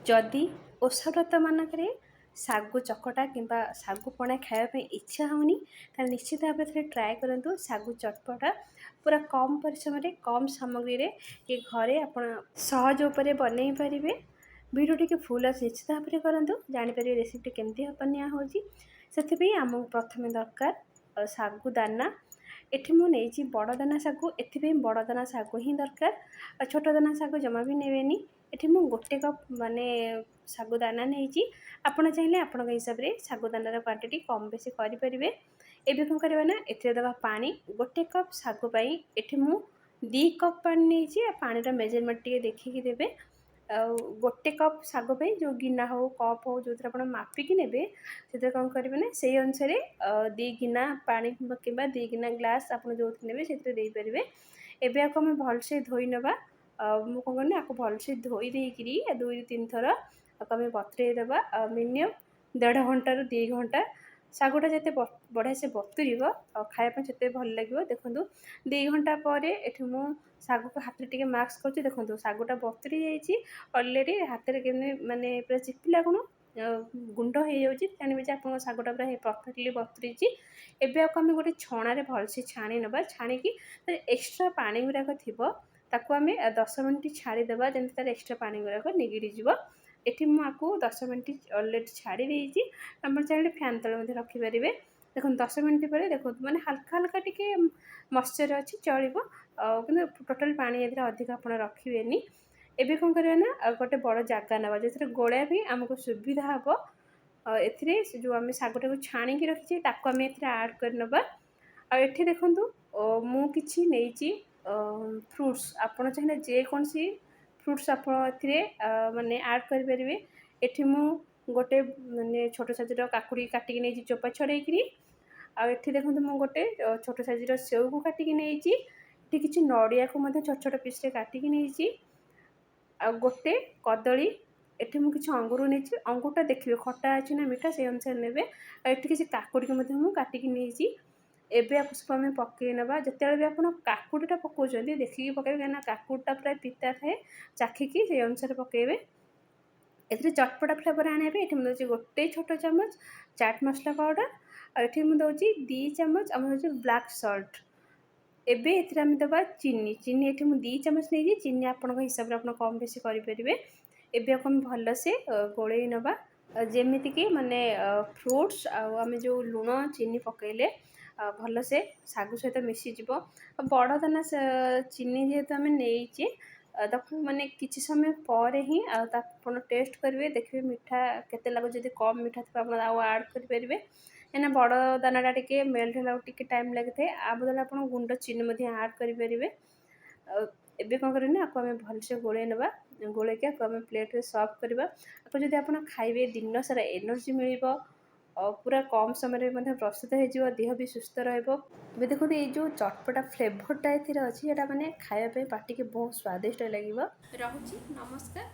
जदि ओषा व्रत मानक सागु चकटा किंबा सागु पणा खायापी इच्छा होनी ताल निश्चित भाव में ट्राए करूँ सागु चटपटा पूरा कम परिश्रम कम सामग्री रे ये घरे आप सहज उपर बनई पारे। वीडियो टी फुल अच्छे निश्चित भाव में करूँ जापर रेसीपी केमती बनिया होती आमको प्रथम दरकार सागु दाना। एठी मु नहीं बड़ दाना सागु एथि बड़ दाना सागु ही दरकार छोट दाना सागु जमा भी नेबेनी। एठी मु गोटे कप माने सागु दाना नहीं आपण चाहिए आपण हिसाब से सागु दानार क्वांटिटी कम बेसी करें। एबे कौन करवा ना एथिरे दबा पानी गोटे कप सागु पाई एठी मु 2 कप पानी नहीं पानी मेजरमेंट टी देखिकी देबे। गोटे कप सागु पाई जो गिना हो कप हो जो आप मापिकी ने से कौन करेंगे ना से अनुसार 2 गिना पानी कि 2 गिना ग्लास आप जो ने देपारे। एबे आपको आम भलसे धोई नवा मु कौन करनी आपको भलसे धोई देकरी 2-3 थर आपको आम बतुरे देवा मिनिमम 1.5 घंटा 2 घंटा सागुटा जिते बढ़िया से बतुर खायापी से भल लगे। देखो 2 घंटा पर ये मु सागु को हाथ टे मास्क कर देखो सागुटा बतुरी जाइए अलरेडी हाथ में माने पूरा चिपिला गुण गुंड हो जाने आप सागुटा पूरा परफेक्टली बतुरी। एबे आपको आम गोटे छणारे भलसे छाणी नवा छाणीकी एक्सट्रा पानी गुराक थी ताकू आम 10 मिनिट छाड़ीदेवा जमी तार एक्सट्रा पानी गुराक निगिड़ी जीव। एठी मुझको 10 मिनिट अलरेडी छाड़ी देती आप चाहिए फैन तले रखिपारे। देखो 10 मिनिट पर देखो मैंने हल्का हल्का टी मॉइस्चर अच्छी चलो कि टोटाल पानी अधिक आप रखिए। एबे कौन करवा ना गोटे बड़ जगह ना जो गोड़ा भी आमको सुविधा हम ए जो आम सागुटा को छाणीकी रखी आम आड करनवा। एठी देखूँ मु किछि नहीं फ्रुट्स आपड़ चाहिए जेकोसी फ्रुट्स आप माने आड करें। एठी मु गोटे माने छोट साइजर काकुड़ी काटिकी नहीं चोपा छड़ेकरी आठी देखो मु गोटे छोट साइजर सेव को काटिकी नहीं कि नड़िया को छोट छोट पीस काटिकी नहीं गोटे कदली एठी मु किछि अंगूर नहीं अंगूरटा देखिए खट्टा अच्छी ना मीठा से अनुसार ने एठी किछि काकुड़ी को काटिकी नहीं। एबे आप सब आम पकई नवा जिते भी आप काकुड़ीटा पकाउं देखिए पकड़े कहीं काकुड़टा प्राय पिता थाए चाखिकी से अनुसार पकड़े। एथिरे चटपटा फ्लेवर आने ये मुझे गोटे छोट चामच चाट मसला पाउडर और ये मुझे 2 चामच आम हूँ ब्लैक सल्ट। एबे एथिरे आम दबा चीनी चीनी ये 2 चामच नहीं चीनी आपण हिसाब से कम बेसी करेंगे। एबे आपको आम भलसे गोलई नवा जेमितिक माने फ्रुट्स आम जो लुण चीनी पकईले भल से सागु सहित मिसीज। बड़ दाना चीनी जेहेतु आम नहीं माने किसी समय पर ही टेस्ट करेंगे देखिए मीठा केते लगुच जब कम मीठा थी आप आड करेंगे एना बड़ दानाटा टी मेल्ट टे टाइम लगी था आ बदले आप गुंड चीनी आड करेंगे। एबे कौन करें आपको आम भलसे गोलई नवा गोलैक आम प्लेट सर्व करवा आपको जब आप खाइबे दिन सारा एनर्जी मिल पूरा कम समय प्रस्तुत हो देह भी सुस्थ रही। देखो ये जो चटपटा फ्लेवरटा अच्छी माने खायापी पार्टी के बहुत स्वादिष्ट लगे। रहुची नमस्कार।